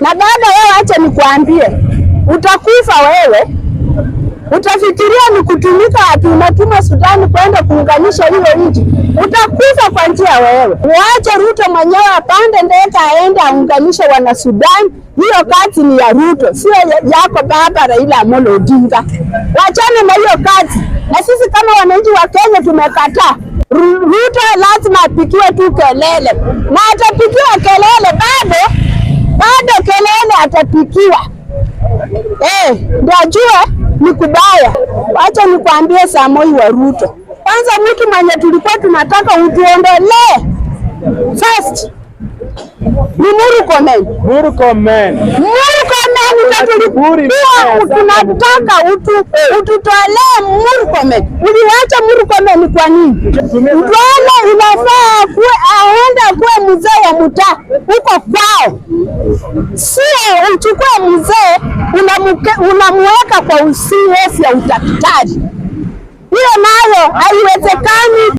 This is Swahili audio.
Na dada, wewe acha nikuambie, utakufa wewe. Utafikiria ni kutumika ati unatuma Sudani kwenda kuunganisha hiyo nchi. Utakufa kwa njia wewe. Waache Ruto mwenyewe apande ndege aende aunganishe wana Sudani. Hiyo kazi ni ya Ruto, sio yako baba Raila Amolo Odinga. Wachane na hiyo kazi. Na sisi kama wananchi wa Kenya tumekataa. Ruto lazima apikiwe tu kelele. Na atapikiwa kelele bado kelele atapikiwa. Ndio ajue ni kubaya. Wacha nikwambie Samoi wa Ruto. Kwanza mtu mwenye tulikuwa tunataka utuondolee first ni Murkomen. Tunataka ututolee Murkomen. Uliwacha Murkomen kwa nini? Utuone inafaa aende kuwe mzee wa mtaa huko kwao. Sio uchukue mzee unamweka kwa usiwezi ya udaktari. Hiyo nayo haiwezekani.